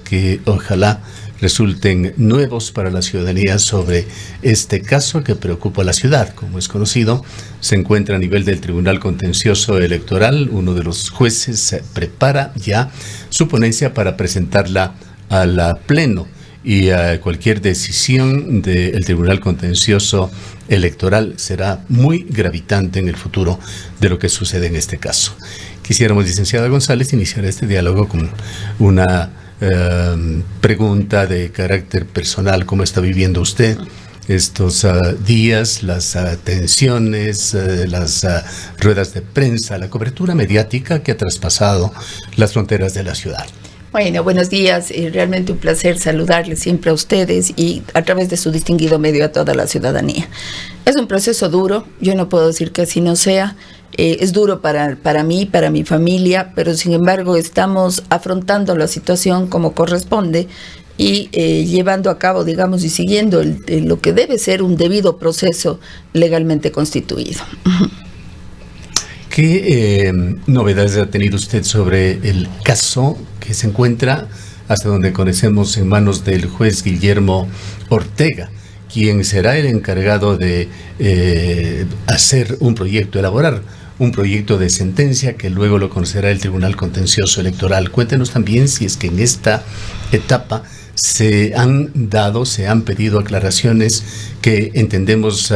que ojalá resulten nuevos para la ciudadanía sobre este caso que preocupa a la ciudad. Como es conocido, se encuentra a nivel del Tribunal Contencioso Electoral. Uno de los jueces prepara ya su ponencia para presentarla al Pleno, y cualquier decisión del Tribunal Contencioso Electoral será muy gravitante en el futuro de lo que sucede en este caso. Quisiéramos, licenciada González, iniciar este diálogo con una pregunta de carácter personal. ¿Cómo está viviendo usted estos días, las tensiones, las ruedas de prensa, la cobertura mediática que ha traspasado las fronteras de la ciudad? Bueno, buenos días. Realmente un placer saludarles siempre a ustedes y a través de su distinguido medio a toda la ciudadanía. Es un proceso duro, yo no puedo decir que así no sea. Es duro para mí, para mi familia, pero sin embargo estamos afrontando la situación como corresponde y llevando a cabo, digamos, y siguiendo lo que debe ser un debido proceso legalmente constituido. ¿Qué novedades ha tenido usted sobre el caso que se encuentra, hasta donde conocemos, en manos del juez Guillermo Ortega, quien será el encargado de elaborar un proyecto de sentencia que luego lo conocerá el Tribunal Contencioso Electoral? Cuéntenos también si es que en esta etapa se han pedido aclaraciones que entendemos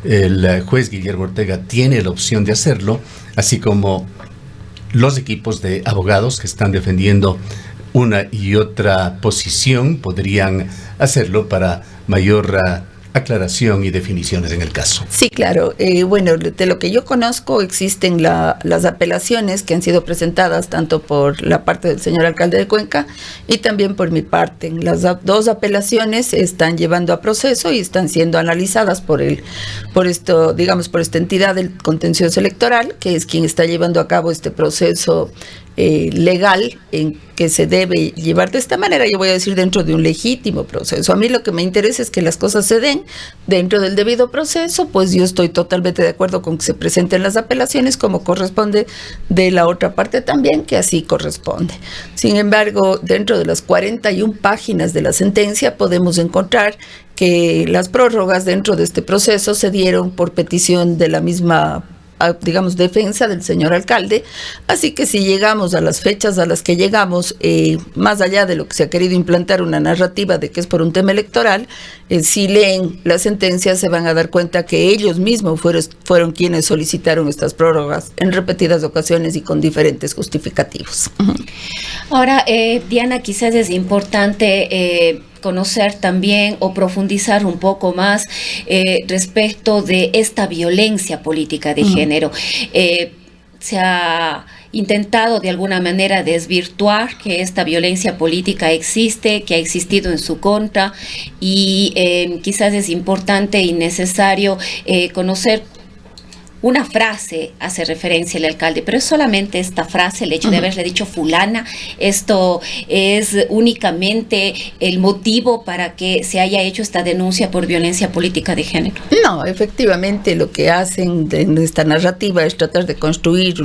el juez Guillermo Ortega tiene la opción de hacerlo, así como los equipos de abogados que están defendiendo una y otra posición podrían hacerlo para mayor aclaración y definiciones en el caso. Sí, claro. Bueno, de lo que yo conozco, existen las apelaciones que han sido presentadas tanto por la parte del señor alcalde de Cuenca y también por mi parte. Las dos apelaciones están llevando a proceso y están siendo analizadas por esta entidad del contencioso electoral, que es quien está llevando a cabo este proceso legal en que se debe llevar de esta manera, yo voy a decir, dentro de un legítimo proceso. A mí lo que me interesa es que las cosas se den dentro del debido proceso, pues yo estoy totalmente de acuerdo con que se presenten las apelaciones como corresponde de la otra parte también, que así corresponde. Sin embargo, dentro de las 41 páginas de la sentencia podemos encontrar que las prórrogas dentro de este proceso se dieron por petición de la misma defensa del señor alcalde, así que si llegamos a las fechas a las que llegamos, más allá de lo que se ha querido implantar una narrativa de que es por un tema electoral, si leen la sentencia se van a dar cuenta que ellos mismos fueron quienes solicitaron estas prórrogas en repetidas ocasiones y con diferentes justificativos. Ahora, Diana, quizás es importante conocer también o profundizar un poco más respecto de esta violencia política de género. Se ha intentado de alguna manera desvirtuar que esta violencia política existe, que ha existido en su contra, y quizás es importante y necesario conocer. Una frase hace referencia al alcalde, pero es solamente esta frase, el hecho de haberle dicho fulana. ¿Esto es únicamente el motivo para que se haya hecho esta denuncia por violencia política de género? No, efectivamente lo que hacen en esta narrativa es tratar de construir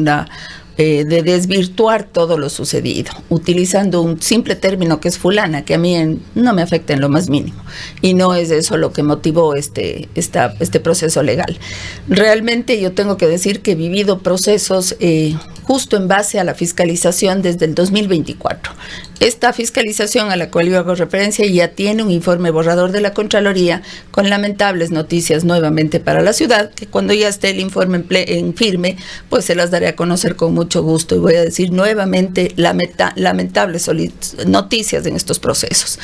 de desvirtuar todo lo sucedido, utilizando un simple término que es fulana, que a mí no me afecta en lo más mínimo, y no es eso lo que motivó este proceso legal. Realmente yo tengo que decir que he vivido procesos justo en base a la fiscalización desde el 2024. Esta fiscalización a la cual yo hago referencia ya tiene un informe borrador de la Contraloría con lamentables noticias nuevamente para la ciudad, que cuando ya esté el informe en firme, pues se las daré a conocer con mucho gusto y voy a decir nuevamente lamentables noticias en estos procesos.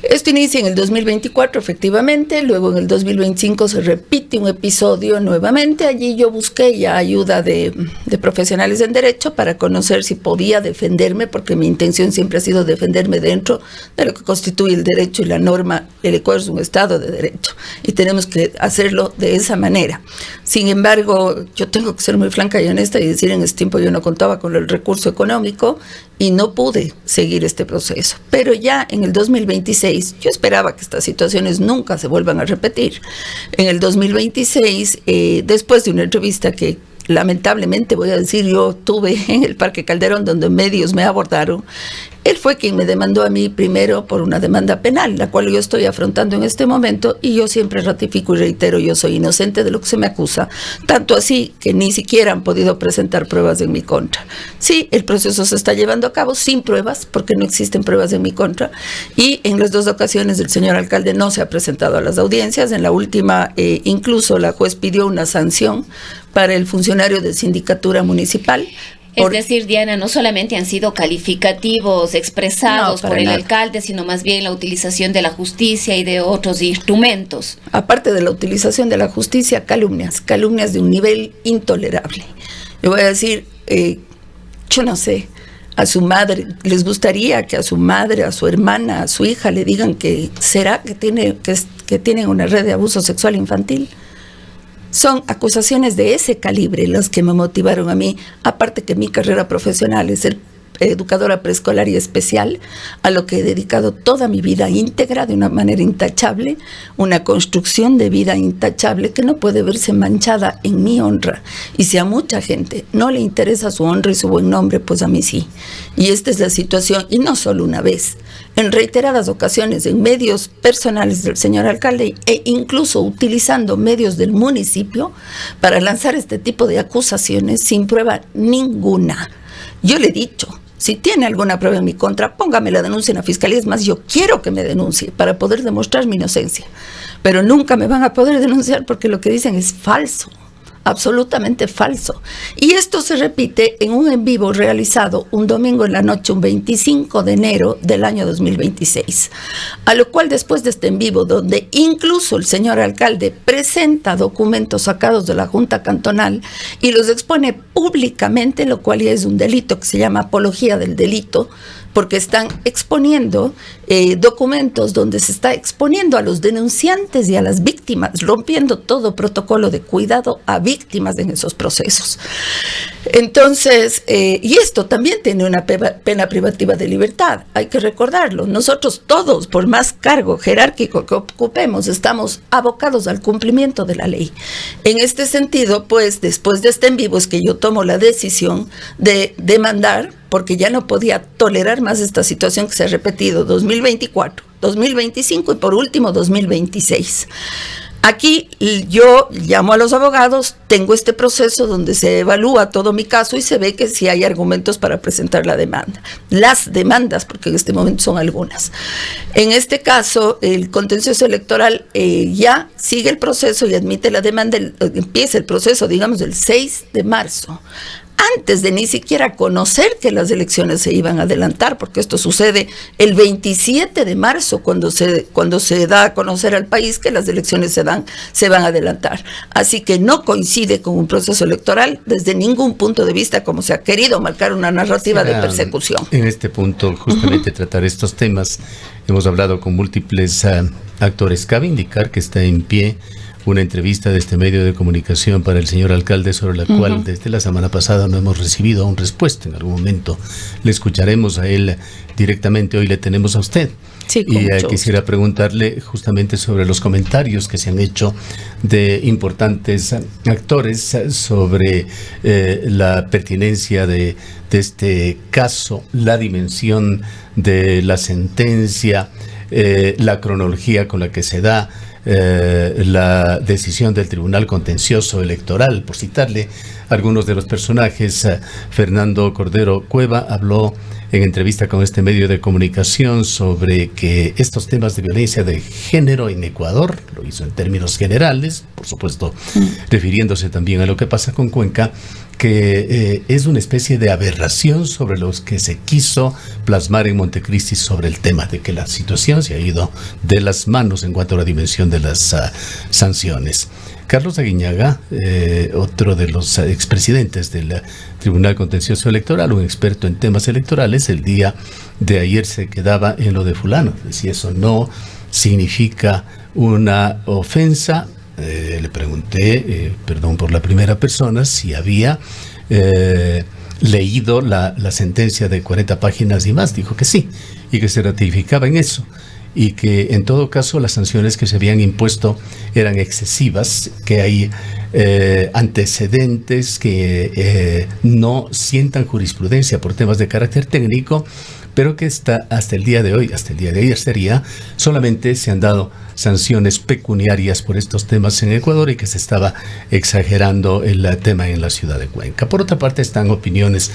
Esto inicia en el 2024, efectivamente, luego en el 2025 se repite un episodio nuevamente. Allí yo busqué ya ayuda de profesionales en derecho para conocer si podía defenderme, porque mi intención siempre ha sido defenderme dentro de lo que constituye el derecho y la norma. El Ecuador es un Estado de derecho y tenemos que hacerlo de esa manera. Sin embargo, yo tengo que ser muy franca y honesta y decir, en ese tiempo yo no contaba con el recurso económico y no pude seguir este proceso. Pero ya en el 2026, yo esperaba que estas situaciones nunca se vuelvan a repetir. En el 2026, después de una entrevista que lamentablemente voy a decir, yo tuve en el Parque Calderón, donde medios me abordaron. Él fue quien me demandó a mí primero por una demanda penal, la cual yo estoy afrontando en este momento, y yo siempre ratifico y reitero, yo soy inocente de lo que se me acusa, tanto así que ni siquiera han podido presentar pruebas en mi contra. Sí, el proceso se está llevando a cabo sin pruebas, porque no existen pruebas en mi contra, y en las 2 ocasiones el señor alcalde no se ha presentado a las audiencias. En la última, incluso la juez pidió una sanción para el funcionario de sindicatura municipal. Es decir, Diana, no solamente han sido calificativos expresados por el alcalde, sino más bien la utilización de la justicia y de otros instrumentos. Aparte de la utilización de la justicia, calumnias de un nivel intolerable. Yo voy a decir, yo no sé, a su madre, ¿les gustaría que a su madre, a su hermana, a su hija le digan que será que tienen una red de abuso sexual infantil? Son acusaciones de ese calibre las que me motivaron a mí, aparte que mi carrera profesional es ser educadora preescolar y especial, a lo que he dedicado toda mi vida íntegra, de una manera intachable, una construcción de vida intachable que no puede verse manchada en mi honra. Y si a mucha gente no le interesa su honra y su buen nombre, pues a mí sí. Y esta es la situación, y no solo una vez, en reiteradas ocasiones, en medios personales del señor alcalde, e incluso utilizando medios del municipio para lanzar este tipo de acusaciones sin prueba ninguna. Yo le he dicho, si tiene alguna prueba en mi contra, póngame la denuncia en la fiscalía. Es más, yo quiero que me denuncie para poder demostrar mi inocencia. Pero nunca me van a poder denunciar porque lo que dicen es falso, absolutamente falso. Y esto se repite en un en vivo realizado un domingo en la noche, un 25 de enero del año 2026. A lo cual, después de este en vivo, donde incluso el señor alcalde presenta documentos sacados de la Junta Cantonal y los expone públicamente, lo cual ya es un delito que se llama apología del delito, porque están exponiendo documentos donde se está exponiendo a los denunciantes y a las víctimas, rompiendo todo protocolo de cuidado a víctimas en esos procesos. Entonces, y esto también tiene una pena privativa de libertad, hay que recordarlo. Nosotros todos, por más cargo jerárquico que ocupemos, estamos abocados al cumplimiento de la ley. En este sentido, pues, después de este en vivo es que yo tomo la decisión de demandar, porque ya no podía tolerar más esta situación que se ha repetido 2024, 2025 y por último 2026. Aquí yo llamo a los abogados, tengo este proceso donde se evalúa todo mi caso y se ve que sí hay argumentos para presentar la demanda. Las demandas, porque en este momento son algunas. En este caso, el contencioso electoral ya sigue el proceso y admite la demanda, empieza el proceso, digamos, el 6 de marzo. Antes de ni siquiera conocer que las elecciones se iban a adelantar, porque esto sucede el 27 de marzo, cuando se da a conocer al país que las elecciones se van a adelantar. Así que no coincide con un proceso electoral desde ningún punto de vista, como se ha querido marcar una narrativa de persecución. En este punto, justamente tratar estos temas, hemos hablado con múltiples actores. Cabe indicar que está en pie una entrevista de este medio de comunicación para el señor alcalde, sobre la cual desde la semana pasada no hemos recibido aún respuesta. En algún momento le escucharemos a él directamente. Hoy le tenemos a usted. Sí, y quisiera preguntarle justamente sobre los comentarios que se han hecho de importantes actores sobre la pertinencia de este caso, la dimensión de la sentencia, la cronología con la que se da la decisión del Tribunal Contencioso Electoral. Por citarle algunos de los personajes, Fernando Cordero Cueva habló en entrevista con este medio de comunicación sobre que estos temas de violencia de género en Ecuador, lo hizo en términos generales, por supuesto, refiriéndose también a lo que pasa con Cuenca, que es una especie de aberración sobre los que se quiso plasmar en Montecristi sobre el tema de que la situación se ha ido de las manos en cuanto a la dimensión de las sanciones. Carlos Aguiñaga, otro de los expresidentes del Tribunal Contencioso Electoral, un experto en temas electorales, el día de ayer se quedaba en lo de fulano. Si eso no significa una ofensa, le pregunté, perdón por la primera persona, si había leído la sentencia de 40 páginas y más. Dijo que sí, y que se ratificaba en eso. y que en todo caso las sanciones que se habían impuesto eran excesivas, que hay antecedentes que no sientan jurisprudencia por temas de carácter técnico, pero que hasta el día de ayer sería, solamente se han dado sanciones pecuniarias por estos temas en Ecuador y que se estaba exagerando el tema en la ciudad de Cuenca. Por otra parte, están opiniones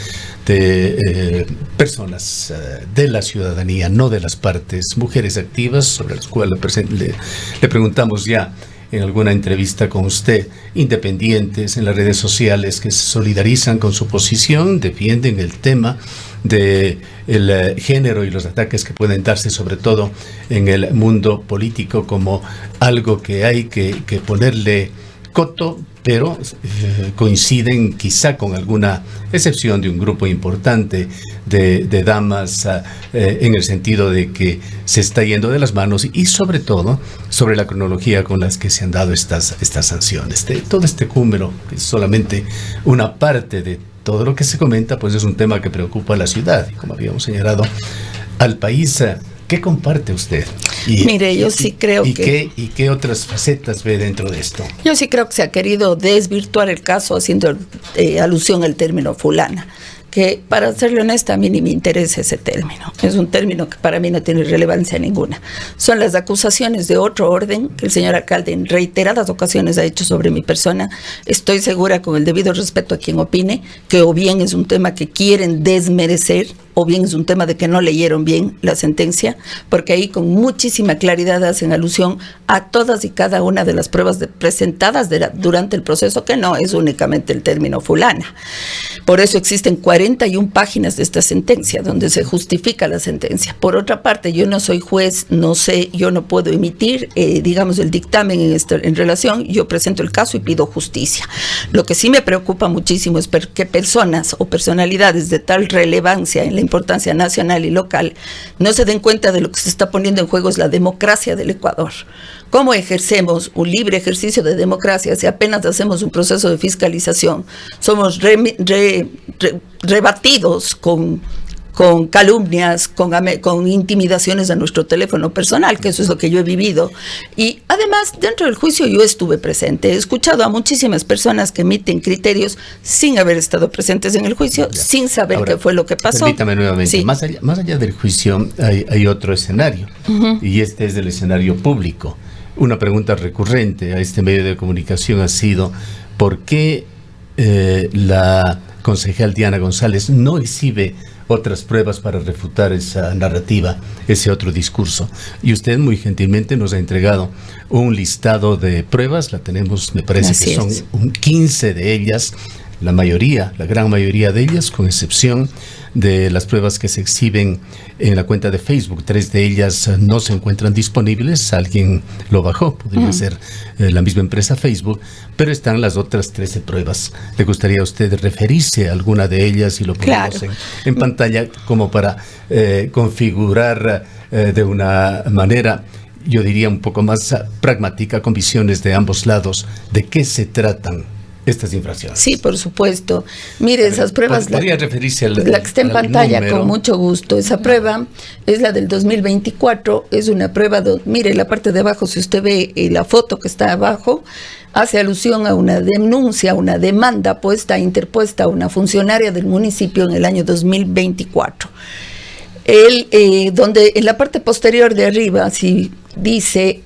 de personas de la ciudadanía, no de las partes, mujeres activas, sobre las cuales le preguntamos ya en alguna entrevista con usted, independientes en las redes sociales que se solidarizan con su posición, defienden el tema de el género y los ataques que pueden darse sobre todo en el mundo político como algo que hay que ponerle coto, pero coinciden quizá con alguna excepción de un grupo importante de damas en el sentido de que se está yendo de las manos y sobre todo sobre la cronología con las que se han dado estas sanciones. Todo este cúmulo, que es solamente una parte de todo lo que se comenta, pues es un tema que preocupa a la ciudad y, como habíamos señalado, al país. ¿Qué comparte usted? Mire, yo sí creo que... ¿Y qué otras facetas ve dentro de esto? Yo sí creo que se ha querido desvirtuar el caso haciendo alusión al término fulana, que para serle honesta a mí ni me interesa ese término. Es un término que para mí no tiene relevancia ninguna. Son las acusaciones de otro orden que el señor alcalde en reiteradas ocasiones ha hecho sobre mi persona. Estoy segura, con el debido respeto a quien opine, que o bien es un tema que quieren desmerecer, o bien es un tema de que no leyeron bien la sentencia, porque ahí con muchísima claridad hacen alusión a todas y cada una de las pruebas presentadas durante el proceso, que no es únicamente el término fulana. Por eso existen 41 páginas de esta sentencia, donde se justifica la sentencia. Por otra parte, yo no soy juez, no sé, yo no puedo emitir, digamos, el dictamen en relación, yo presento el caso y pido justicia. Lo que sí me preocupa muchísimo es que personas o personalidades de tal relevancia en la importancia nacional y local no se den cuenta de lo que se está poniendo en juego es la democracia del Ecuador. ¿Cómo ejercemos un libre ejercicio de democracia si apenas hacemos un proceso de fiscalización? Somos rebatidos con calumnias, con intimidaciones a nuestro teléfono personal, que eso es lo que yo he vivido. Y además, dentro del juicio yo estuve presente. He escuchado a muchísimas personas que emiten criterios sin haber estado presentes en el juicio, sin saber ahora, qué fue lo que pasó. Permítame nuevamente, sí. Más allá del juicio hay otro escenario, y este es el escenario público. Una pregunta recurrente a este medio de comunicación ha sido: ¿por qué la concejal Diana González no exhibe otras pruebas para refutar esa narrativa, ese otro discurso? Y usted muy gentilmente nos ha entregado un listado de pruebas, la tenemos, me parece que son 15 de ellas, la gran mayoría de ellas, con excepción de las pruebas que se exhiben en la cuenta de Facebook. 3 de ellas no se encuentran disponibles, alguien lo bajó, podría ser la misma empresa Facebook, pero están las otras 13 pruebas. ¿Le gustaría a usted referirse a alguna de ellas y lo ponemos en pantalla como para configurar de una manera, yo diría, un poco más pragmática, con visiones de ambos lados, de qué se tratan estas infracciones? Sí, por supuesto. Mire, esas pruebas... ¿Podría referirse a la que está en pantalla número? Con mucho gusto. Esa prueba es la del 2024. Es una prueba... Mire, la parte de abajo, si usted ve la foto que está abajo, hace alusión a una denuncia, una demanda interpuesta a una funcionaria del municipio en el año 2024. Donde en la parte posterior de arriba, si dice...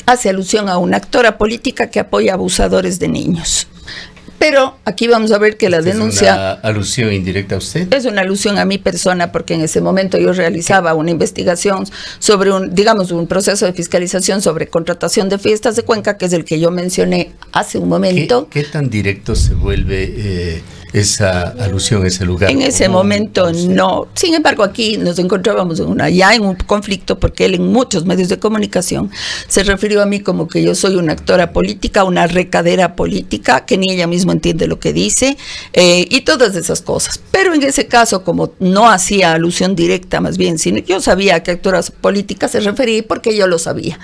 hace alusión a una actora política que apoya a abusadores de niños. Pero aquí vamos a ver que la denuncia... ¿Es una alusión indirecta a usted? Es una alusión a mi persona, porque en ese momento yo realizaba una investigación sobre un proceso de fiscalización sobre contratación de fiestas de Cuenca, que es el que yo mencioné hace un momento. ¿Qué tan directo se vuelve esa alusión a ese lugar? En ese momento no. Sin embargo, aquí nos encontrábamos ya en un conflicto, porque él en muchos medios de comunicación se refirió a mí como que yo soy una actora política, una recadera política, que ni ella misma entiende lo que dice, y todas esas cosas. Pero en ese caso, como no hacía alusión directa, más bien, sino yo sabía que actoras políticas se refería, porque yo lo sabía.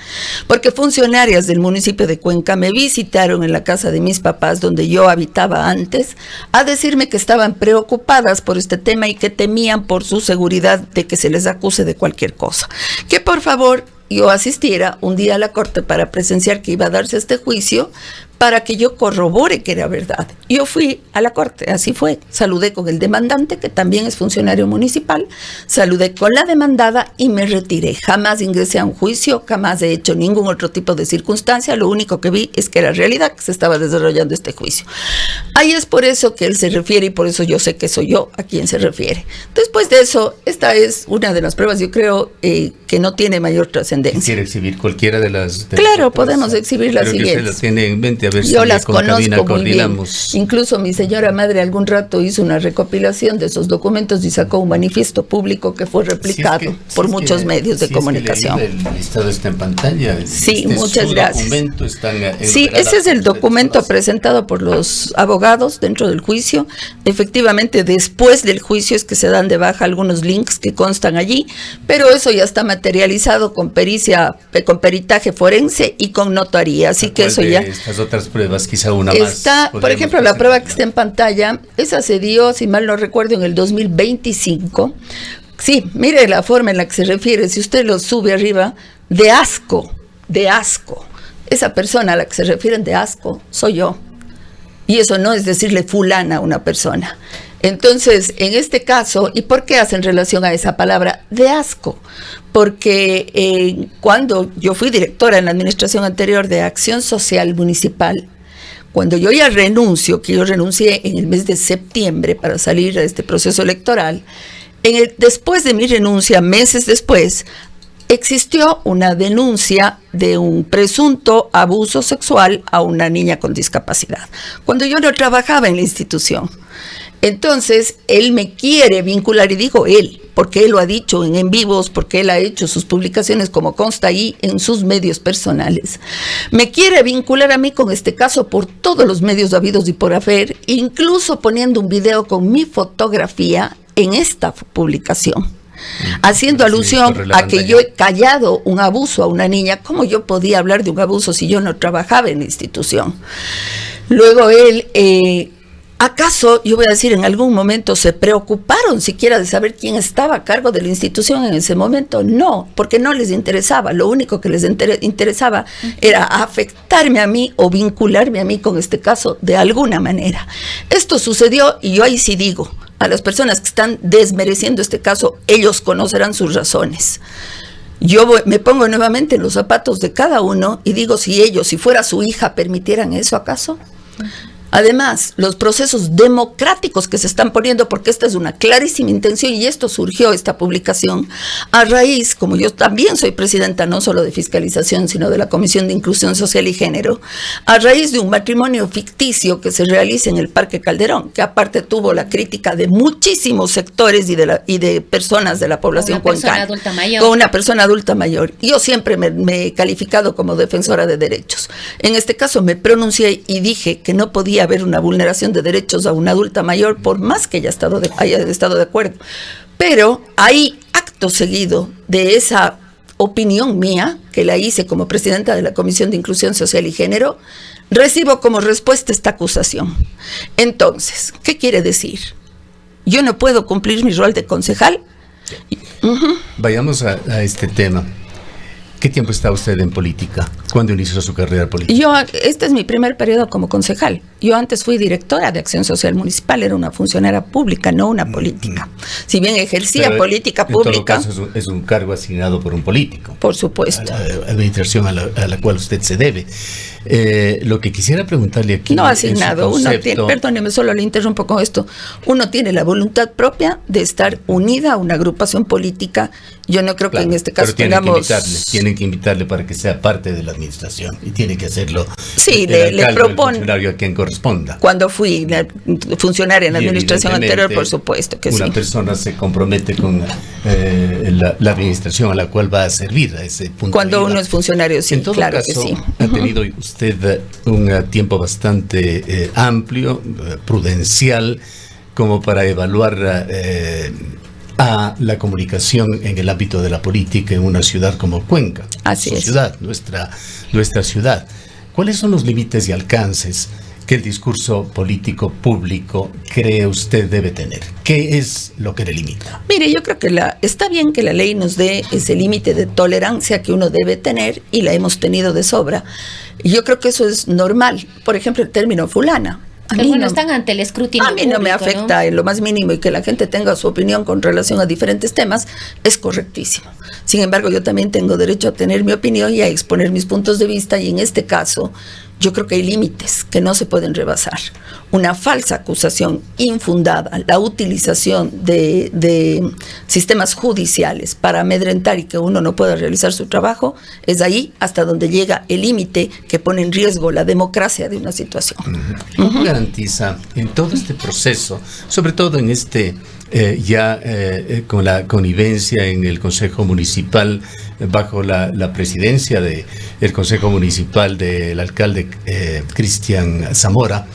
Porque funcionarias del municipio de Cuenca me visitaron en la casa de mis papás, donde yo habitaba antes, a decirme que estaban preocupadas por este tema y que temían por su seguridad de que se les acuse de cualquier cosa. Que por favor yo asistiera un día a la corte para presenciar que iba a darse este juicio, para que yo corrobore que era verdad. Yo fui a la corte, así fue. Saludé con el demandante, que también es funcionario municipal, saludé con la demandada y me retiré. Jamás ingresé a un juicio, jamás he hecho ningún otro tipo de circunstancia. Lo único que vi es que era realidad, que se estaba desarrollando este juicio. Ahí es por eso que él se refiere y por eso yo sé que soy yo a quien se refiere. Después de eso, esta es una de las pruebas, yo creo, que no tiene mayor trascendencia. ¿Quiere exhibir cualquiera de las? Claro, podemos exhibir las siguientes. Usted las tiene en mente, a ver yo si las con conozco Karina muy coordinamos. bien. Incluso mi señora madre algún rato hizo una recopilación de esos documentos y sacó un manifiesto público que fue replicado por muchos medios de comunicación. El listado está en pantalla. Sí, muchas gracias. Sí, ese ese es el documento presentado por los abogados dentro del juicio. Efectivamente, después del juicio es que se dan de baja algunos links que constan allí, pero eso ya está materializado con pericia, con peritaje forense y con notaría, así que eso ya... Estas otras pruebas, quizá una está, más. por ejemplo, la prueba que está en pantalla, esa se dio, si mal no recuerdo, en el 2025. Sí, mire la forma en la que se refiere, si usted lo sube arriba, de asco. Esa persona a la que se refieren de asco soy yo. Y eso no es decirle fulana a una persona. Entonces, en este caso, ¿y por qué hacen relación a esa palabra de asco? Porque cuando yo fui directora en la administración anterior de Acción Social Municipal, cuando yo ya renuncio, que yo renuncié en el mes de septiembre para salir de este proceso electoral, después de mi renuncia, meses después, existió una denuncia de un presunto abuso sexual a una niña con discapacidad, cuando yo no trabajaba en la institución. Entonces, él me quiere vincular, y digo él, porque él lo ha dicho en vivos, porque él ha hecho sus publicaciones como consta ahí en sus medios personales. Me quiere vincular a mí con este caso por todos los medios habidos y por haber, incluso poniendo un video con mi fotografía en esta publicación, haciendo alusión a que yo he callado un abuso a una niña. ¿Cómo yo podía hablar de un abuso si yo no trabajaba en la institución? Luego él... ¿acaso, yo voy a decir, en algún momento se preocuparon siquiera de saber quién estaba a cargo de la institución en ese momento? No, porque no les interesaba. Lo único que les interesaba era afectarme a mí o vincularme a mí con este caso de alguna manera. Esto sucedió y yo ahí sí digo, a las personas que están desmereciendo este caso, ellos conocerán sus razones. Yo me pongo nuevamente en los zapatos de cada uno y digo, si ellos, si fuera su hija, permitieran eso, ¿acaso? Además, los procesos democráticos que se están poniendo, porque esta es una clarísima intención y esto surgió, esta publicación, a raíz, como yo también soy presidenta no solo de fiscalización, sino de la Comisión de Inclusión Social y Género, a raíz de un matrimonio ficticio que se realiza en el Parque Calderón, que aparte tuvo la crítica de muchísimos sectores y de personas de la población cuencana. Con una persona adulta mayor. Yo siempre me he calificado como defensora de derechos. En este caso me pronuncié y dije que no podía haber una vulneración de derechos a una adulta mayor, por más que haya estado de acuerdo. Pero hay acto seguido de esa opinión mía, que la hice como presidenta de la Comisión de Inclusión Social y Género, recibo como respuesta esta acusación. Entonces, ¿qué quiere decir? Yo no puedo cumplir mi rol de concejal. Vayamos a este tema. ¿Qué tiempo está usted en política? ¿Cuándo inició su carrera política? Este es mi primer periodo como concejal. Yo antes fui directora de Acción Social Municipal, era una funcionaria pública, no una política. Si bien ejercía política pública... En todo caso es un cargo asignado por un político. Por supuesto. A la administración a la cual usted se debe. Lo que quisiera preguntarle aquí... No asignado, perdóneme, solo le interrumpo con esto. Uno tiene la voluntad propia de estar unida a una agrupación política. Yo no creo que en este caso tengamos... Tienen que invitarle para que sea parte de la administración y tiene que hacerlo. Sí, le propone. Funcionario a quien corresponda. Cuando fui funcionaria en la administración anterior, por supuesto que sí. Una persona se compromete con la administración a la cual va a servir a ese punto. Cuando uno es funcionario, sí, claro que sí. Ha tenido usted un tiempo bastante amplio, prudencial, como para evaluar a la comunicación en el ámbito de la política en una ciudad como Cuenca. Así es. Ciudad, nuestra ciudad. ¿Cuáles son los límites y alcances que el discurso político público cree usted debe tener? ¿Qué es lo que le limita? Mire, yo creo que está bien que la ley nos dé ese límite de tolerancia que uno debe tener, y la hemos tenido de sobra. Yo creo que eso es normal. Por ejemplo, el término fulana. Pero bueno, están ante el escrutinio público, no me afecta, ¿no?, en lo más mínimo, y que la gente tenga su opinión con relación a diferentes temas es correctísimo. Sin embargo, yo también tengo derecho a tener mi opinión y a exponer mis puntos de vista, y en este caso yo creo que hay límites que no se pueden rebasar. Una falsa acusación infundada, la utilización de sistemas judiciales para amedrentar y que uno no pueda realizar su trabajo, es ahí hasta donde llega el límite que pone en riesgo la democracia de una situación. ¿Cómo garantiza en todo este proceso, sobre todo en este con la connivencia en el Consejo Municipal, bajo la presidencia del Consejo Municipal del alcalde Cristian Zamora,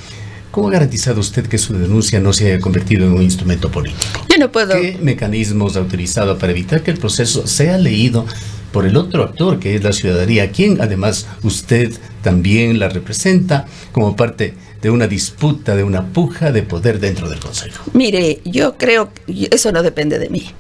¿cómo ha garantizado usted que su denuncia no se haya convertido en un instrumento político? Yo no puedo. ¿Qué mecanismos ha utilizado para evitar que el proceso sea leído por el otro actor, que es la ciudadanía, a quien además usted también la representa como parte de una disputa, de una puja de poder dentro del Consejo? Mire, yo creo que eso no depende de mí.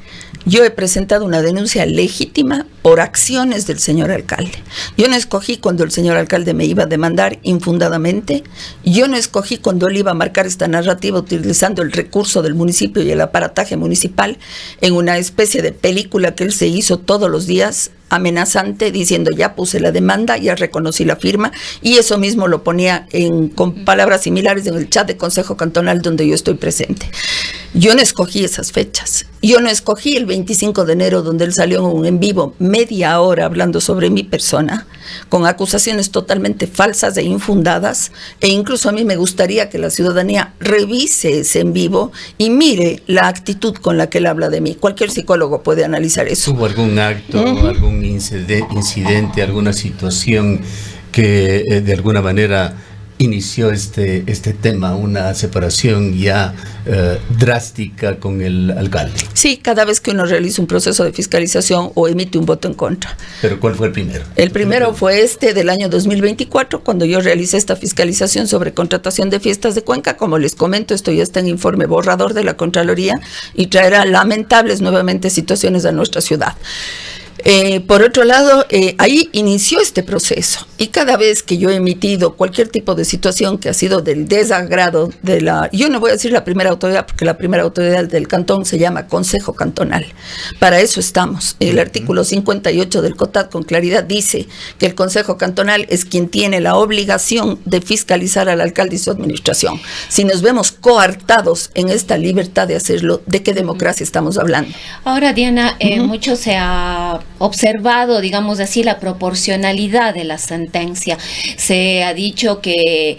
Yo he presentado una denuncia legítima por acciones del señor alcalde. Yo no escogí cuando el señor alcalde me iba a demandar infundadamente. Yo no escogí cuando él iba a marcar esta narrativa utilizando el recurso del municipio y el aparataje municipal en una especie de película que él se hizo todos los días, amenazante, diciendo ya puse la demanda, ya reconocí la firma, y eso mismo lo ponía con palabras similares en el chat de Consejo Cantonal donde yo estoy presente. Yo no escogí esas fechas. Yo no escogí el 25 de enero donde él salió en un en vivo media hora hablando sobre mi persona, con acusaciones totalmente falsas e infundadas, e incluso a mí me gustaría que la ciudadanía revise ese en vivo y mire la actitud con la que él habla de mí. Cualquier psicólogo puede analizar eso. ¿Hubo algún acto, algún incidente, alguna situación que de alguna manera inició este tema, una separación ya drástica con el alcalde? Sí, cada vez que uno realiza un proceso de fiscalización o emite un voto en contra. ¿Pero cuál fue el primero? El primero fue del año 2024, cuando yo realicé esta fiscalización sobre contratación de fiestas de Cuenca. Como les comento, esto ya está en informe borrador de la Contraloría y traerá lamentables nuevamente situaciones a nuestra ciudad. Por otro lado, ahí inició este proceso, y cada vez que yo he emitido cualquier tipo de situación que ha sido del desagrado yo no voy a decir la primera autoridad, porque la primera autoridad del cantón se llama Consejo Cantonal. Para eso estamos. El artículo 58 del COTAD con claridad dice que el Consejo Cantonal es quien tiene la obligación de fiscalizar al alcalde y su administración. Si nos vemos coartados en esta libertad de hacerlo, ¿de qué democracia estamos hablando? Ahora, Diana, mucho se ha observado, digamos así, la proporcionalidad de la sentencia. Se ha dicho que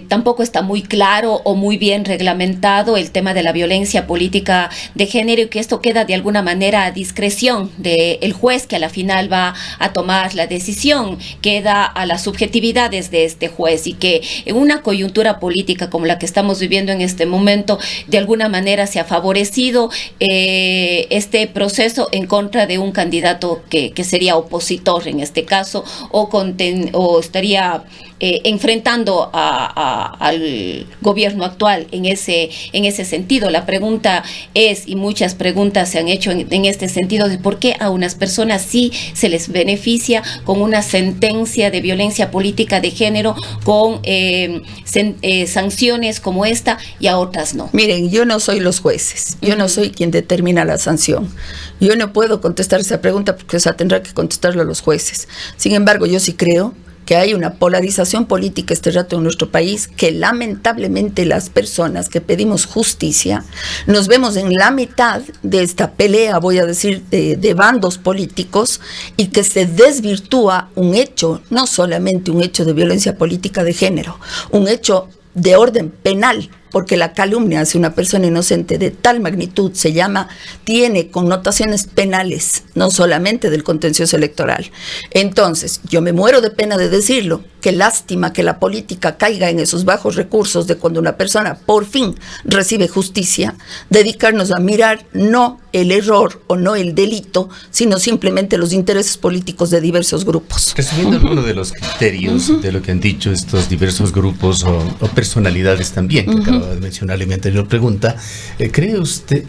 tampoco está muy claro o muy bien reglamentado el tema de la violencia política de género, y que esto queda de alguna manera a discreción del juez, que a la final va a tomar la decisión, queda a las subjetividades de este juez, y que en una coyuntura política como la que estamos viviendo en este momento, de alguna manera se ha favorecido este proceso en contra de un candidato que sería opositor en este caso, o estaría enfrentando al gobierno actual en ese sentido. La pregunta es, y muchas preguntas se han hecho en este sentido, de por qué a unas personas sí se les beneficia con una sentencia de violencia política de género, con sanciones como esta, y a otras no. Miren, yo no soy los jueces, yo no soy quien determina la sanción. Yo no puedo contestar esa pregunta porque tendrá que contestarlo a los jueces. Sin embargo, yo sí creo que hay una polarización política este rato en nuestro país, que lamentablemente las personas que pedimos justicia nos vemos en la mitad de esta pelea, voy a decir, de bandos políticos, y que se desvirtúa un hecho, no solamente un hecho de violencia política de género, un hecho de orden penal, porque la calumnia hacia una persona inocente de tal magnitud tiene connotaciones penales, no solamente del contencioso electoral. Entonces, yo me muero de pena de decirlo, qué lástima que la política caiga en esos bajos recursos de cuando una persona por fin recibe justicia, dedicarnos a mirar no el error o no el delito, sino simplemente los intereses políticos de diversos grupos. Resumiendo algunos de los criterios de lo que han dicho estos diversos grupos o personalidades también, que acaba de mencionar en mi anterior pregunta, ¿cree usted,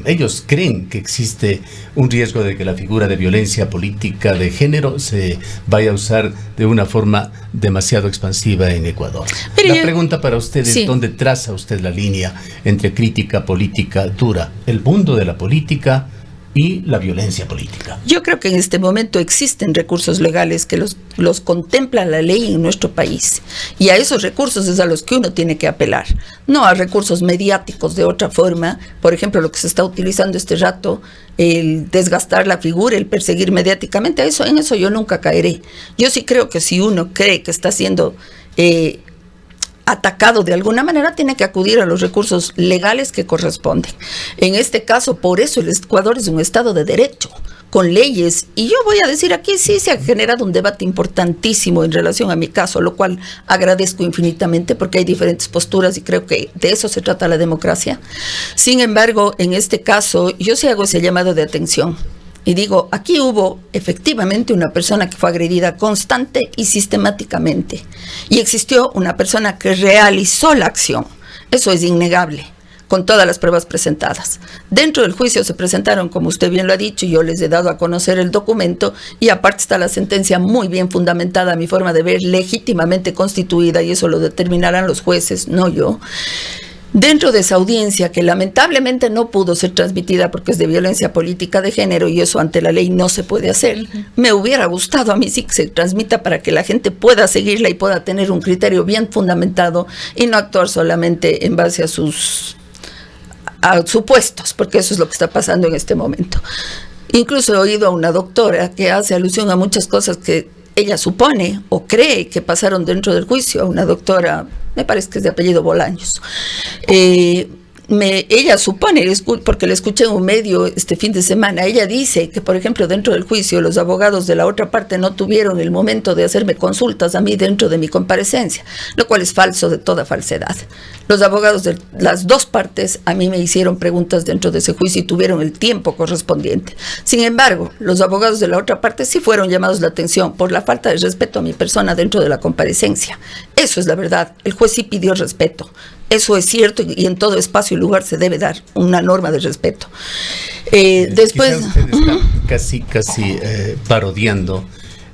ellos creen que existe un riesgo de que la figura de violencia política de género se vaya a usar de una forma demasiado expansiva en Ecuador? La pregunta para usted es, ¿dónde traza usted la línea entre crítica política dura, el mundo de la política y la violencia política? Yo creo que en este momento existen recursos legales que los contempla la ley en nuestro país, y a esos recursos es a los que uno tiene que apelar, no a recursos mediáticos de otra forma. Por ejemplo, lo que se está utilizando este rato, el desgastar la figura, el perseguir mediáticamente, en eso yo nunca caeré. Yo sí creo que si uno cree que está siendo atacado de alguna manera, tiene que acudir a los recursos legales que corresponden. En este caso, por eso el Ecuador es un Estado de derecho, con leyes, y yo voy a decir aquí, sí se ha generado un debate importantísimo en relación a mi caso, lo cual agradezco infinitamente porque hay diferentes posturas y creo que de eso se trata la democracia. Sin embargo, en este caso, yo sí hago ese llamado de atención. Y digo, aquí hubo efectivamente una persona que fue agredida constante y sistemáticamente. Y existió una persona que realizó la acción. Eso es innegable, con todas las pruebas presentadas. Dentro del juicio se presentaron, como usted bien lo ha dicho, y yo les he dado a conocer el documento, y aparte está la sentencia muy bien fundamentada, a mi forma de ver, legítimamente constituida, y eso lo determinarán los jueces, no yo. Dentro de esa audiencia, que lamentablemente no pudo ser transmitida porque es de violencia política de género y eso ante la ley no se puede hacer, me hubiera gustado a mí sí que se transmita para que la gente pueda seguirla y pueda tener un criterio bien fundamentado y no actuar solamente en base a sus supuestos, porque eso es lo que está pasando en este momento. Incluso he oído a una doctora que hace alusión a muchas cosas que ella supone o cree que pasaron dentro del juicio, a una doctora, me parece que es de apellido Bolaños. Ella supone, porque la escuché en un medio este fin de semana, ella dice que, por ejemplo, dentro del juicio los abogados de la otra parte no tuvieron el momento de hacerme consultas a mí dentro de mi comparecencia, lo cual es falso de toda falsedad. Los abogados de las dos partes a mí me hicieron preguntas dentro de ese juicio y tuvieron el tiempo correspondiente. Sin embargo, los abogados de la otra parte sí fueron llamados la atención por la falta de respeto a mi persona dentro de la comparecencia. Eso es la verdad. El juez sí pidió respeto. Eso es cierto y en todo espacio y lugar se debe dar una norma de respeto. Después usted está casi parodiando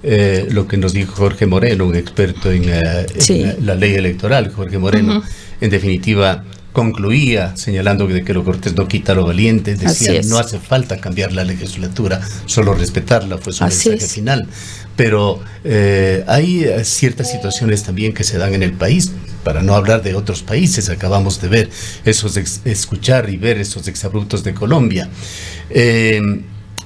lo que nos dijo Jorge Moreno, un experto en la ley electoral. Jorge Moreno, en definitiva, concluía señalando que lo cortés no quita lo valiente, decía no hace falta cambiar la legislatura, solo respetarla, fue su mensaje final. Pero hay ciertas situaciones también que se dan en el país, para no hablar de otros países. Acabamos de ver escuchar y ver esos exabruptos de Colombia.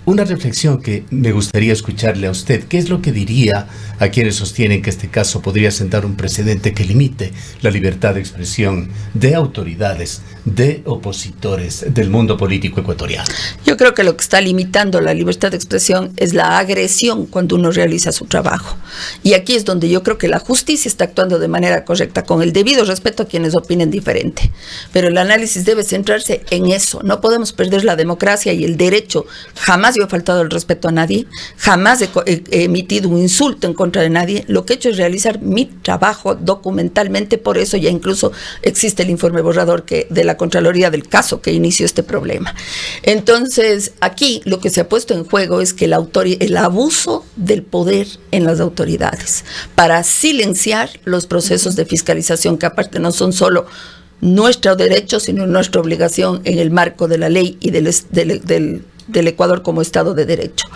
Una reflexión que me gustaría escucharle a usted, ¿qué es lo que diría a quienes sostienen que este caso podría sentar un precedente que limite la libertad de expresión de autoridades, de opositores del mundo político ecuatoriano? Yo creo que lo que está limitando la libertad de expresión es la agresión cuando uno realiza su trabajo. Y aquí es donde yo creo que la justicia está actuando de manera correcta, con el debido respeto a quienes opinen diferente. Pero el análisis debe centrarse en eso. No podemos perder la democracia y el derecho. Jamás yo he faltado el respeto a nadie, jamás he emitido un insulto en contra de nadie. Lo que he hecho es realizar mi trabajo documentalmente, por eso ya incluso existe el informe borrador de la Contraloría del caso que inició este problema. Entonces, aquí lo que se ha puesto en juego es que el abuso del poder en las autoridades para silenciar los procesos de fiscalización, que aparte no son solo nuestro derecho, sino nuestra obligación en el marco de la ley y del Ecuador como Estado de Derecho.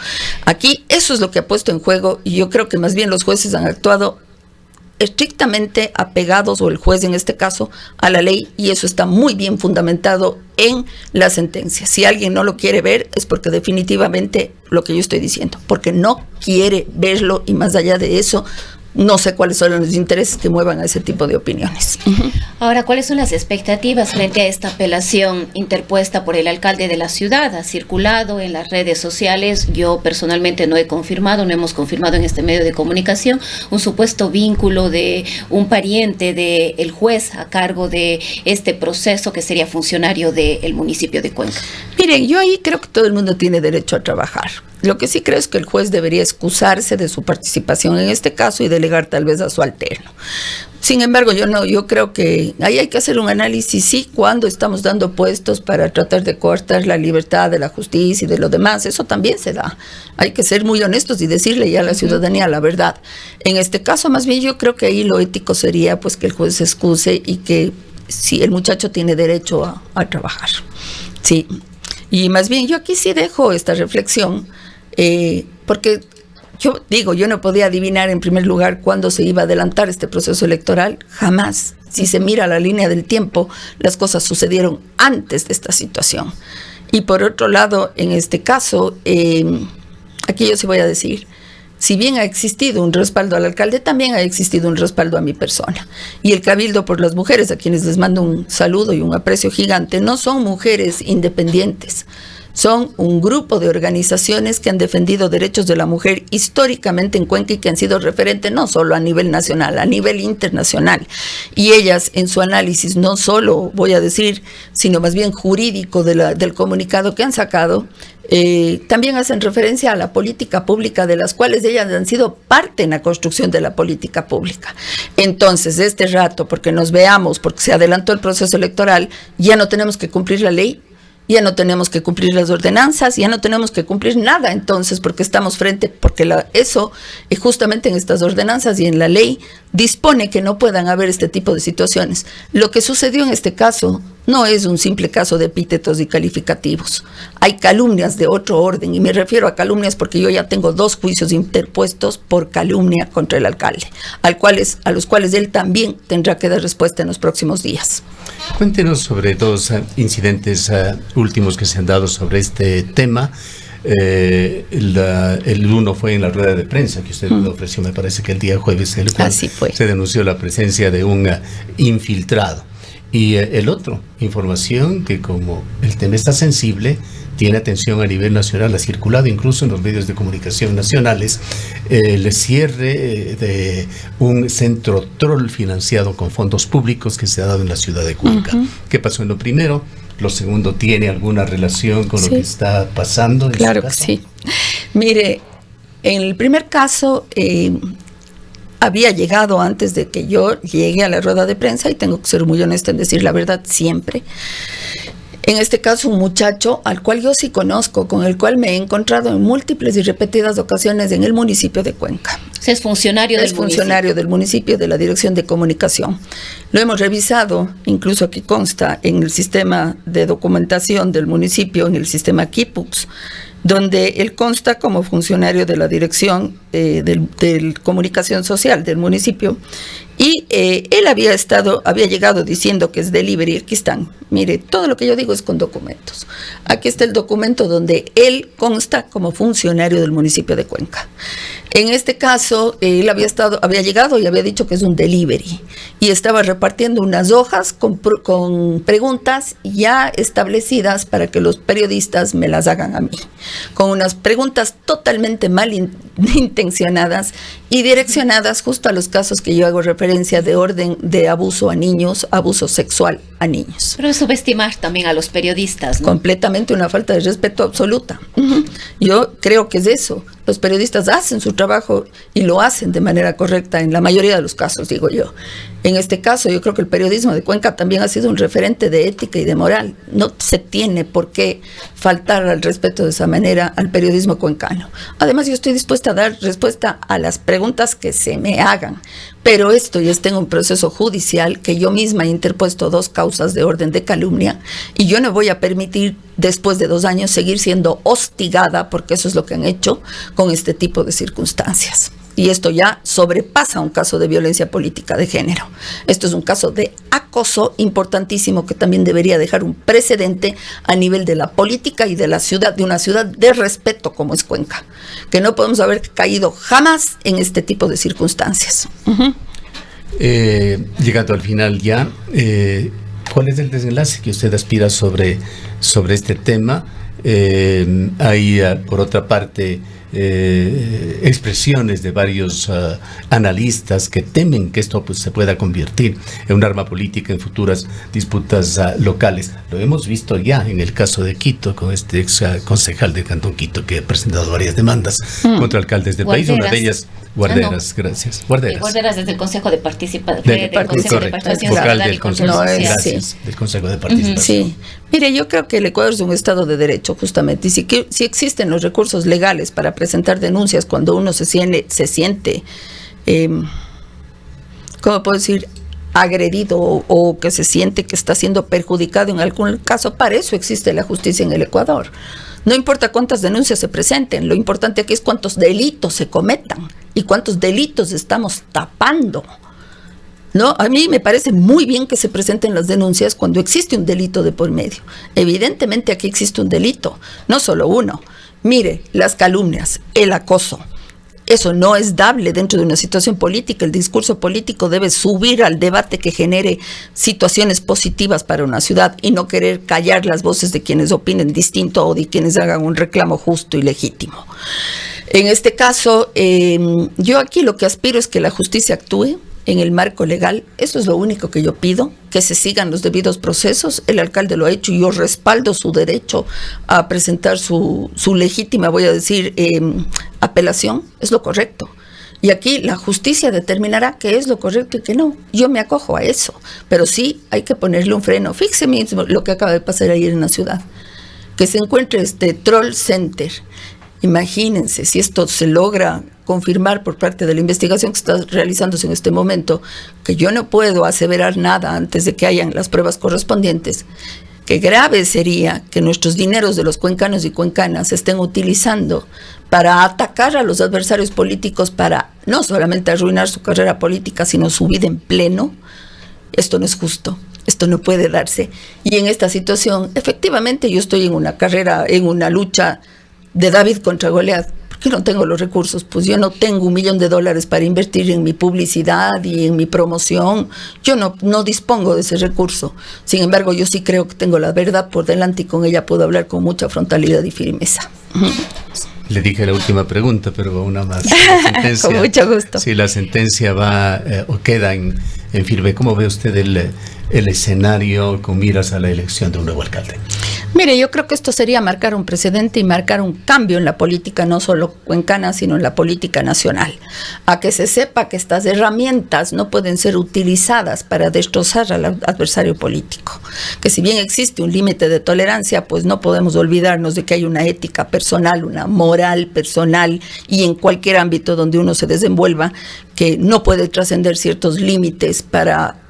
Aquí eso es lo que ha puesto en juego, y yo creo que más bien los jueces han actuado estrictamente apegados, o el juez en este caso, a la ley, y eso está muy bien fundamentado en la sentencia. Si alguien no lo quiere ver es porque definitivamente lo que yo estoy diciendo, porque no quiere verlo, y más allá de eso no sé cuáles son los intereses que muevan a ese tipo de opiniones. Ahora, ¿cuáles son las expectativas frente a esta apelación interpuesta por el alcalde de la ciudad? Ha circulado en las redes sociales, yo personalmente no he confirmado, no hemos confirmado en este medio de comunicación, un supuesto vínculo de un pariente del juez a cargo de este proceso que sería funcionario del municipio de Cuenca. Miren, yo ahí creo que todo el mundo tiene derecho a trabajar. Lo que sí creo es que el juez debería excusarse de su participación en este caso y delegar tal vez a su alterno. Sin embargo, yo creo que ahí hay que hacer un análisis, sí, cuando estamos dando puestos para tratar de coartar la libertad de la justicia y de lo demás, eso también se da. Hay que ser muy honestos y decirle ya a la ciudadanía la verdad. En este caso, más bien, yo creo que ahí lo ético sería pues que el juez se excuse y que sí, el muchacho tiene derecho a trabajar. Sí. Y más bien, yo aquí sí dejo esta reflexión, porque yo digo, yo no podía adivinar en primer lugar cuándo se iba a adelantar este proceso electoral, jamás. Si se mira la línea del tiempo, las cosas sucedieron antes de esta situación. Y por otro lado, en este caso, aquí yo sí voy a decir, si bien ha existido un respaldo al alcalde, también ha existido un respaldo a mi persona. Y el Cabildo por las Mujeres, a quienes les mando un saludo y un aprecio gigante, no son mujeres independientes. Son un grupo de organizaciones que han defendido derechos de la mujer históricamente en Cuenca y que han sido referentes no solo a nivel nacional, a nivel internacional. Y ellas en su análisis, no solo voy a decir, sino más bien jurídico del comunicado que han sacado, también hacen referencia a la política pública de las cuales ellas han sido parte en la construcción de la política pública. Entonces, de este rato, porque nos veamos, porque se adelantó el proceso electoral, ya no tenemos que cumplir la ley, ya no tenemos que cumplir las ordenanzas, ya no tenemos que cumplir nada entonces, porque estamos frente, porque eso justamente en estas ordenanzas y en la ley dispone que no puedan haber este tipo de situaciones. Lo que sucedió en este caso no es un simple caso de epítetos y calificativos. Hay calumnias de otro orden, y me refiero a calumnias porque yo ya tengo 2 juicios interpuestos por calumnia contra el alcalde, a los cuales él también tendrá que dar respuesta en los próximos días. Cuéntenos sobre 2 incidentes últimos que se han dado sobre este tema. El uno fue en la rueda de prensa que usted ofreció, me parece que el día jueves, en el cual se denunció la presencia de un infiltrado. Y el otro, información que como el tema está sensible, tiene atención a nivel nacional, ha circulado incluso en los medios de comunicación nacionales, el cierre de un centro troll financiado con fondos públicos que se ha dado en la ciudad de Cuenca. ¿Qué pasó en lo primero? Lo segundo, ¿tiene alguna relación con lo que está pasando? Claro que sí. Mire, en el primer caso había llegado antes de que yo llegue a la rueda de prensa, y tengo que ser muy honesta en decir la verdad siempre. En este caso, un muchacho al cual yo sí conozco, con el cual me he encontrado en múltiples y repetidas ocasiones en el municipio de Cuenca. Es funcionario del municipio. Es funcionario del municipio, de la Dirección de Comunicación. Lo hemos revisado, incluso aquí consta en el sistema de documentación del municipio, en el sistema Kipux, donde él consta como funcionario de la Dirección de Comunicación Social del municipio. Y él había llegado diciendo que es delivery. Aquí están. Mire, todo lo que yo digo es con documentos. Aquí está el documento donde él consta como funcionario del municipio de Cuenca. En este caso, él había llegado y había dicho que es un delivery. Y estaba repartiendo unas hojas con preguntas ya establecidas para que los periodistas me las hagan a mí. Con unas preguntas totalmente malintencionadas y direccionadas justo a los casos que yo hago referencia de orden de abuso a niños, abuso sexual a niños. Pero subestimar también a los periodistas, ¿no? Completamente una falta de respeto absoluta. Yo creo que es eso. Los periodistas hacen su trabajo y lo hacen de manera correcta en la mayoría de los casos, digo yo. En este caso, yo creo que el periodismo de Cuenca también ha sido un referente de ética y de moral. No se tiene por qué faltar al respeto de esa manera al periodismo cuencano. Además, yo estoy dispuesta a dar respuesta a las preguntas que se me hagan, pero esto ya está en un proceso judicial que yo misma he interpuesto 2 causas de orden de calumnia, y yo no voy a permitir después de 2 años seguir siendo hostigada, porque eso es lo que han hecho con este tipo de circunstancias. Y esto ya sobrepasa un caso de violencia política de género. Esto es un caso de acoso importantísimo que también debería dejar un precedente a nivel de la política y de la ciudad, de una ciudad de respeto como es Cuenca, que no podemos haber caído jamás en este tipo de circunstancias. Llegando al final ya, ¿cuál es el desenlace que usted aspira sobre este tema? Hay, por otra parte, expresiones de varios analistas que temen que esto pues, se pueda convertir en un arma política en futuras disputas locales. Lo hemos visto ya en el caso de Quito, con este ex concejal de Cantón Quito que ha presentado varias demandas contra alcaldes del país, una de ellas Guarderas, gracias. Guarderas desde el Consejo de Participación. Del Consejo de Participación. Sí. Mire, yo creo que el Ecuador es un Estado de Derecho, justamente, y si existen los recursos legales para presentar denuncias cuando uno se siente ¿cómo puedo decir?, agredido o que se siente que está siendo perjudicado en algún caso, para eso existe la justicia en el Ecuador. No importa cuántas denuncias se presenten, lo importante aquí es cuántos delitos se cometan y cuántos delitos estamos tapando. ¿No? A mí me parece muy bien que se presenten las denuncias cuando existe un delito de por medio. Evidentemente aquí existe un delito, no solo uno. Mire, las calumnias, el acoso, eso no es dable dentro de una situación política. El discurso político debe subir al debate que genere situaciones positivas para una ciudad y no querer callar las voces de quienes opinen distinto o de quienes hagan un reclamo justo y legítimo. En este caso, yo aquí lo que aspiro es que la justicia actúe en el marco legal. Eso es lo único que yo pido, que se sigan los debidos procesos. El alcalde lo ha hecho y yo respaldo su derecho a presentar su legítima, voy a decir, apelación. Es lo correcto. Y aquí la justicia determinará qué es lo correcto y qué no. Yo me acojo a eso, pero sí hay que ponerle un freno. Fíjese mismo lo que acaba de pasar ayer en la ciudad, que se encuentre este troll center. Imagínense si esto se logra confirmar por parte de la investigación que está realizándose en este momento, que yo no puedo aseverar nada antes de que hayan las pruebas correspondientes. Qué grave sería que nuestros dineros de los cuencanos y cuencanas se estén utilizando para atacar a los adversarios políticos, para no solamente arruinar su carrera política, sino su vida en pleno. Esto no es justo. Esto no puede darse. Y en esta situación, efectivamente, yo estoy en una carrera, en una lucha de David contra Goliat. ¿Por qué no tengo los recursos? Pues yo no tengo $1 millón para invertir en mi publicidad y en mi promoción. Yo no dispongo de ese recurso. Sin embargo, yo sí creo que tengo la verdad por delante y con ella puedo hablar con mucha frontalidad y firmeza. Le dije la última pregunta, pero una más. La sentencia, con mucho gusto. Si la sentencia va o queda en firme, ¿cómo ve usted el escenario con miras a la elección de un nuevo alcalde? Mire, yo creo que esto sería marcar un precedente y marcar un cambio en la política, no solo cuencana, sino en la política nacional. A que se sepa que estas herramientas no pueden ser utilizadas para destrozar al adversario político. Que si bien existe un límite de tolerancia, pues no podemos olvidarnos de que hay una ética personal, una moral personal y en cualquier ámbito donde uno se desenvuelva, que no puede trascender ciertos límites para,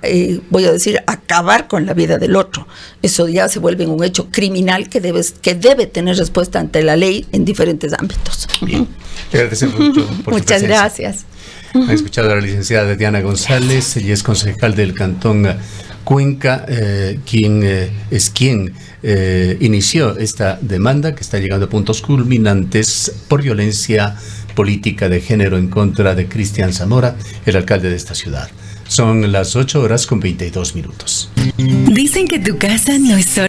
voy a decir, acabar con la vida del otro. Eso ya se vuelve un hecho criminal que debe tener respuesta ante la ley en diferentes ámbitos. Bien, le agradecemos mucho por Muchas su presencia. Gracias. Ha escuchado a la licenciada Diana González, ella es concejal del Cantón Cuenca, quien inició esta demanda que está llegando a puntos culminantes por violencia política de género en contra de Cristian Zamora, el alcalde de esta ciudad. Son las 8:22. Dicen que tu casa no es solo